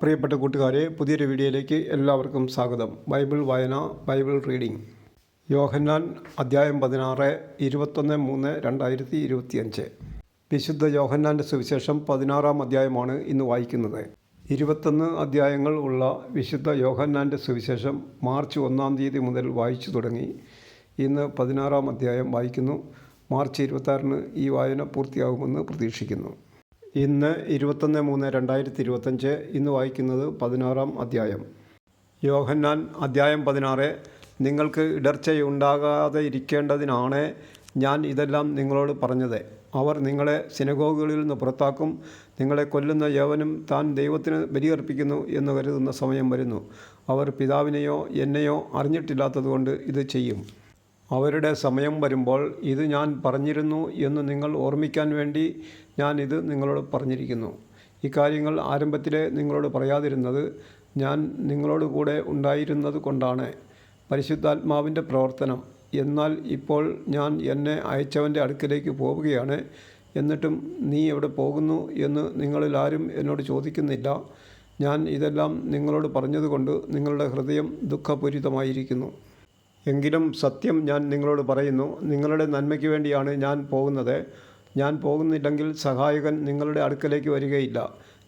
പ്രിയപ്പെട്ട കൂട്ടുകാരെ, പുതിയൊരു വീഡിയോയിലേക്ക് എല്ലാവർക്കും സ്വാഗതം. ബൈബിൾ വായന, ബൈബിൾ റീഡിംഗ്. യോഹന്നാൻ അധ്യായം 16, 21/3/2025. വിശുദ്ധ യോഹന്നാൻ്റെ സുവിശേഷം 16-ാം അധ്യായമാണ് ഇന്ന് വായിക്കുന്നത്. 21 അധ്യായങ്ങൾ ഉള്ള വിശുദ്ധ യോഹന്നാൻ്റെ സുവിശേഷം മാർച്ച് 1-ാം തീയതി മുതൽ വായിച്ചു തുടങ്ങി. ഇന്ന് 16-ാം അധ്യായം വായിക്കുന്നു. മാർച്ച് 26-ന് ഈ വായന പൂർത്തിയാകുമെന്ന് പ്രതീക്ഷിക്കുന്നു. ഇന്ന് 21/3/2025. ഇന്ന് വായിക്കുന്നത് 16-ാം അധ്യായം. യോഹന്നാൻ അധ്യായം 16. നിങ്ങൾക്ക് ഇടർച്ചയുണ്ടാകാതെ ഇരിക്കേണ്ടതിനാണ് ഞാൻ ഇതെല്ലാം നിങ്ങളോട് പറഞ്ഞത്. അവർ നിങ്ങളെ സിനഗോഗുകളിൽ നിന്ന് പുറത്താക്കും. നിങ്ങളെ കൊല്ലുന്ന യവനും താൻ ദൈവത്തിന് ബലിയർപ്പിക്കുന്നു എന്ന് കരുതുന്ന സമയം വരുന്നു. അവർ പിതാവിനെയോ എന്നെയോ അറിഞ്ഞിട്ടില്ലാത്തതുകൊണ്ട് ഇത് ചെയ്യും. അവരുടെ സമയം വരുമ്പോൾ ഇത് ഞാൻ പറഞ്ഞിരുന്നു എന്ന് നിങ്ങൾ ഓർമ്മിക്കാൻ വേണ്ടി ഞാൻ ഇത് നിങ്ങളോട് പറഞ്ഞിരിക്കുന്നു. ഇക്കാര്യങ്ങൾ ആരംഭത്തിലെ നിങ്ങളോട് പറയാതിരുന്നത് ഞാൻ നിങ്ങളോട് കൂടെ ഉണ്ടായിരുന്നത് കൊണ്ടാണ്. പരിശുദ്ധാത്മാവിൻ്റെ പ്രവർത്തനം. എന്നാൽ ഇപ്പോൾ ഞാൻ എന്നെ അയച്ചവൻ്റെ അടുക്കലേക്ക് പോവുകയാണ്. എന്നിട്ടും നീ എവിടെ പോകുന്നു എന്ന് നിങ്ങളിൽ ആരും എന്നോട് ചോദിക്കുന്നില്ല. ഞാൻ ഇതെല്ലാം നിങ്ങളോട് പറഞ്ഞതുകൊണ്ട് നിങ്ങളുടെ ഹൃദയം ദുഃഖപൂരിതമായിരിക്കുന്നു. എങ്കിലും സത്യം ഞാൻ നിങ്ങളോട് പറയുന്നു, നിങ്ങളുടെ നന്മയ്ക്ക് വേണ്ടിയാണ് ഞാൻ പോകുന്നത്. ഞാൻ പോകുന്നില്ലെങ്കിൽ സഹായകൻ നിങ്ങളുടെ അടുക്കലേക്ക് വരികയില്ല.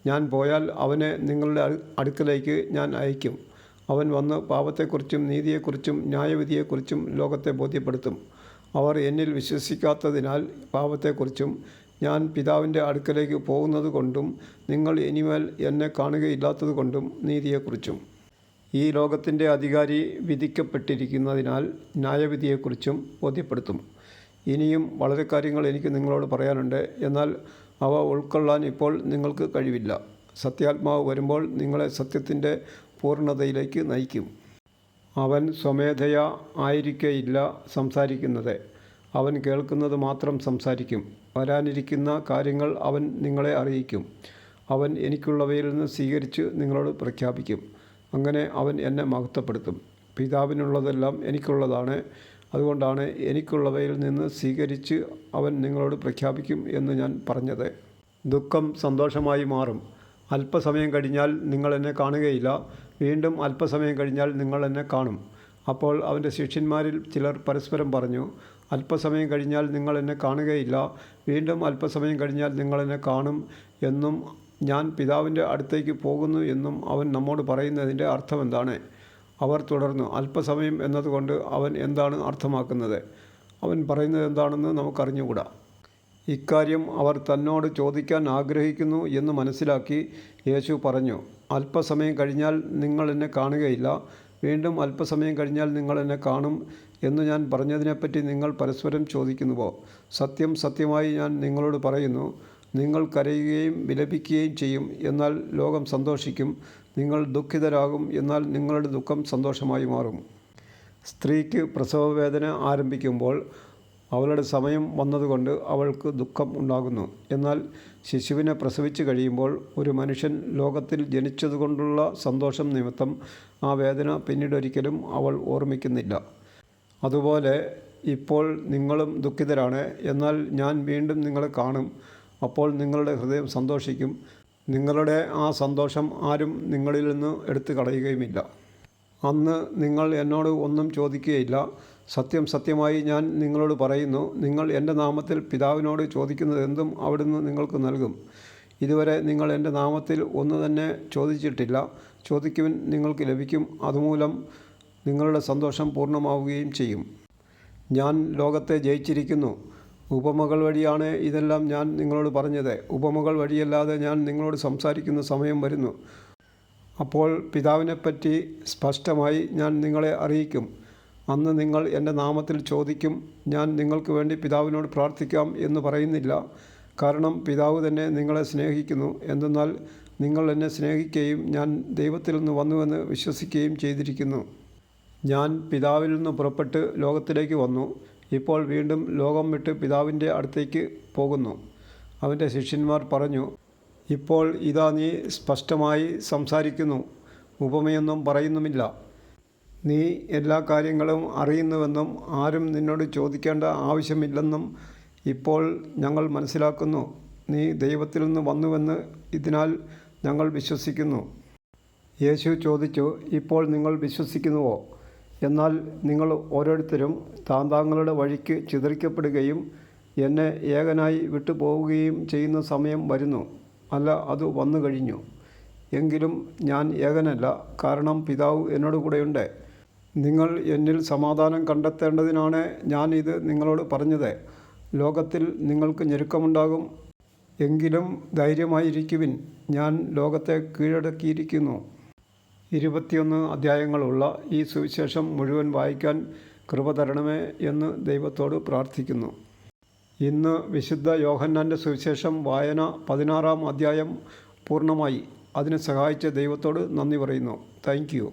ഞാൻ പോയാൽ അവനെ നിങ്ങളുടെ അടുക്കലേക്ക് ഞാൻ അയക്കും. അവൻ വന്ന് പാപത്തെക്കുറിച്ചും നീതിയെക്കുറിച്ചും ന്യായവിധിയെക്കുറിച്ചും ലോകത്തെ ബോധ്യപ്പെടുത്തും. അവർ എന്നിൽ വിശ്വസിക്കാത്തതിനാൽ പാപത്തെക്കുറിച്ചും ഞാൻ പിതാവിൻ്റെ അടുക്കലേക്ക് പോകുന്നത് കൊണ്ടും നിങ്ങൾ ഇനിമേൽ എന്നെ കാണുകയില്ലാത്തത് കൊണ്ടും നീതിയെക്കുറിച്ചും. ഈ ലോകത്തിൻ്റെ അധികാരി വിധിക്കപ്പെട്ടിരിക്കുന്നതിനാൽ ന്യായവിധിയെക്കുറിച്ചും ബോധ്യപ്പെടുത്തും. ഇനിയും വളരെ കാര്യങ്ങൾ എനിക്ക് നിങ്ങളോട് പറയാനുണ്ട്. എന്നാൽ അവ ഉൾക്കൊള്ളാൻ ഇപ്പോൾ നിങ്ങൾക്ക് കഴിവില്ല. സത്യാത്മാവ് വരുമ്പോൾ നിങ്ങളെ സത്യത്തിൻ്റെ പൂർണ്ണതയിലേക്ക് നയിക്കും. അവൻ സ്വമേധയാ ആയിരിക്കയില്ല സംസാരിക്കുന്നത്. അവൻ കേൾക്കുന്നത് മാത്രം സംസാരിക്കും. വരാനിരിക്കുന്ന കാര്യങ്ങൾ അവൻ നിങ്ങളെ അറിയിക്കും. അവൻ എനിക്കുള്ളവയിൽ നിന്ന് സ്വീകരിച്ച് നിങ്ങളോട് പ്രഖ്യാപിക്കും. അങ്ങനെ അവൻ എന്നെ മഹത്വപ്പെടുത്തും. പിതാവിനുള്ളതെല്ലാം എനിക്കുള്ളതാണ്. അതുകൊണ്ടാണ് എനിക്കുള്ളവയിൽ നിന്ന് സ്വീകരിച്ച് അവൻ നിങ്ങളോട് പ്രഖ്യാപിക്കും എന്ന് ഞാൻ പറഞ്ഞത്. ദുഃഖം സന്തോഷമായി മാറും. അല്പസമയം കഴിഞ്ഞാൽ നിങ്ങൾ എന്നെ കാണുകയില്ല. വീണ്ടും അല്പസമയം കഴിഞ്ഞാൽ നിങ്ങൾ എന്നെ കാണും. അപ്പോൾ അവൻ്റെ ശിഷ്യന്മാരിൽ ചിലർ പരസ്പരം പറഞ്ഞു, അല്പസമയം കഴിഞ്ഞാൽ നിങ്ങൾ എന്നെ കാണുകയില്ല. വീണ്ടും അല്പസമയം കഴിഞ്ഞാൽ നിങ്ങൾ എന്നെ കാണും എന്നും ഞാൻ പിതാവിൻ്റെ അടുത്തേക്ക് പോകുന്നു എന്നും അവൻ നമ്മോട് പറയുന്നതിൻ്റെ അർത്ഥമെന്താണ്? അവർ തുടർന്നു, അല്പസമയം എന്നതുകൊണ്ട് അവൻ എന്താണ് അർത്ഥമാക്കുന്നത്? അവൻ പറയുന്നത് എന്താണെന്ന് നമുക്കറിഞ്ഞുകൂടാ. ഇക്കാര്യം അവർ തന്നോട് ചോദിക്കാൻ ആഗ്രഹിക്കുന്നു എന്ന് മനസ്സിലാക്കി യേശു പറഞ്ഞു, അല്പസമയം കഴിഞ്ഞാൽ നിങ്ങൾ എന്നെ കാണുകയില്ല. വീണ്ടും അല്പസമയം കഴിഞ്ഞാൽ നിങ്ങൾ എന്നെ കാണും എന്ന് ഞാൻ പറഞ്ഞതിനെപ്പറ്റി നിങ്ങൾ പരസ്പരം ചോദിക്കുന്നുവോ? സത്യം സത്യമായി ഞാൻ നിങ്ങളോട് പറയുന്നു, നിങ്ങൾ കരയുകയും വിലപിക്കുകയും ചെയ്യും, എന്നാൽ ലോകം സന്തോഷിക്കും. നിങ്ങൾ ദുഃഖിതരാകും, എന്നാൽ നിങ്ങളുടെ ദുഃഖം സന്തോഷമായി മാറും. സ്ത്രീക്ക് പ്രസവവേദന ആരംഭിക്കുമ്പോൾ അവളുടെ സമയം വന്നതുകൊണ്ട് അവൾക്ക് ദുഃഖം ഉണ്ടാകുന്നു. എന്നാൽ ശിശുവിനെ പ്രസവിച്ച് കഴിയുമ്പോൾ ഒരു മനുഷ്യൻ ലോകത്തിൽ ജനിച്ചതുകൊണ്ടുള്ള സന്തോഷം നിമിത്തം ആ വേദന പിന്നീടൊരിക്കലും അവൾ ഓർമ്മിക്കുന്നില്ല. അതുപോലെ ഇപ്പോൾ നിങ്ങളും ദുഃഖിതരാണ്, എന്നാൽ ഞാൻ വീണ്ടും നിങ്ങളെ കാണും. അപ്പോൾ നിങ്ങളുടെ ഹൃദയം സന്തോഷിക്കും. നിങ്ങളുടെ ആ സന്തോഷം ആരും നിങ്ങളിൽ നിന്ന് എടുത്തു കളയുകയുമില്ല. അന്ന് നിങ്ങൾ എന്നോട് ഒന്നും ചോദിക്കുകയില്ല. സത്യം സത്യമായി ഞാൻ നിങ്ങളോട് പറയുന്നു, നിങ്ങൾ എൻ്റെ നാമത്തിൽ പിതാവിനോട് ചോദിക്കുന്നതെന്തും അവിടുന്ന് നിങ്ങൾക്ക് നൽകും. ഇതുവരെ നിങ്ങൾ എൻ്റെ നാമത്തിൽ ഒന്നു തന്നെ ചോദിച്ചിട്ടില്ല. ചോദിക്കുവിൻ, നിങ്ങൾക്ക് ലഭിക്കും. അതുമൂലം നിങ്ങളുടെ സന്തോഷം പൂർണ്ണമാവുകയും ചെയ്യും. ഞാൻ ലോകത്തെ ജയിച്ചിരിക്കുന്നു. ഉപമകൾ വഴിയാണ് ഇതെല്ലാം ഞാൻ നിങ്ങളോട് പറഞ്ഞത്. ഉപമകൾ വഴിയല്ലാതെ ഞാൻ നിങ്ങളോട് സംസാരിക്കുന്ന സമയം വരുന്നു. അപ്പോൾ പിതാവിനെപ്പറ്റി സ്പഷ്ടമായി ഞാൻ നിങ്ങളെ അറിയിക്കും. അന്ന് നിങ്ങൾ എൻ്റെ നാമത്തിൽ ചോദിക്കും. ഞാൻ നിങ്ങൾക്ക് വേണ്ടി പിതാവിനോട് പ്രാർത്ഥിക്കാം എന്ന് പറയുന്നില്ല. കാരണം പിതാവ് തന്നെ നിങ്ങളെ സ്നേഹിക്കുന്നു. എന്തെന്നാൽ നിങ്ങൾ എന്നെ സ്നേഹിക്കുകയും ഞാൻ ദൈവത്തിൽ നിന്ന് വന്നുവെന്ന് വിശ്വസിക്കുകയും ചെയ്തിരിക്കുന്നു. ഞാൻ പിതാവിൽ നിന്ന് പുറപ്പെട്ട് ലോകത്തിലേക്ക് വന്നു. ഇപ്പോൾ വീണ്ടും ലോകം വിട്ട് പിതാവിൻ്റെ അടുത്തേക്ക് പോകുന്നു. അവൻ്റെ ശിഷ്യന്മാർ പറഞ്ഞു, ഇപ്പോൾ ഇതാ നീ സ്പഷ്ടമായി സംസാരിക്കുന്നു, ഉപമയൊന്നും പറയുന്നുമില്ല. നീ എല്ലാ കാര്യങ്ങളും അറിയുന്നുവെന്നും ആരും നിന്നോട് ചോദിക്കേണ്ട ആവശ്യമില്ലെന്നും ഇപ്പോൾ ഞങ്ങൾ മനസ്സിലാക്കുന്നു. നീ ദൈവത്തിൽ നിന്ന് വന്നുവെന്ന് ഇതിനാൽ ഞങ്ങൾ വിശ്വസിക്കുന്നു. യേശു ചോദിച്ചു, ഇപ്പോൾ നിങ്ങൾ വിശ്വസിക്കുന്നുവോ? എന്നാൽ നിങ്ങൾ ഓരോരുത്തരും താന്താങ്ങളുടെ വഴിക്ക് ചിതറിക്കപ്പെടുകയും എന്നെ ഏകനായി വിട്ടുപോവുകയും ചെയ്യുന്ന സമയം വരുന്നു. അല്ല, അത് വന്നു കഴിഞ്ഞു. എങ്കിലും ഞാൻ ഏകനല്ല, കാരണം പിതാവ് എന്നോട് കൂടെയുണ്ട്. നിങ്ങൾ എന്നിൽ സമാധാനം കണ്ടെത്തേണ്ടതിനാണ് ഞാൻ ഇത് നിങ്ങളോട് പറഞ്ഞത്. ലോകത്തിൽ നിങ്ങൾക്ക് ഞെരുക്കമുണ്ടാകും. എങ്കിലും ധൈര്യമായിരിക്കുവിൻ, ഞാൻ ലോകത്തെ കീഴടക്കിയിരിക്കുന്നു. 21 അധ്യായങ്ങളുള്ള ഈ സുവിശേഷം മുഴുവൻ വായിക്കാൻ കൃപ തരണമേ എന്ന് ദൈവത്തോട് പ്രാർത്ഥിക്കുന്നു. ഇന്ന് വിശുദ്ധ യോഹന്നാൻ്റെ സുവിശേഷം വായന 16-ാം അധ്യായം പൂർണ്ണമായി. അതിന് സഹായിച്ച ദൈവത്തോട് നന്ദി പറയുന്നു. Thank you.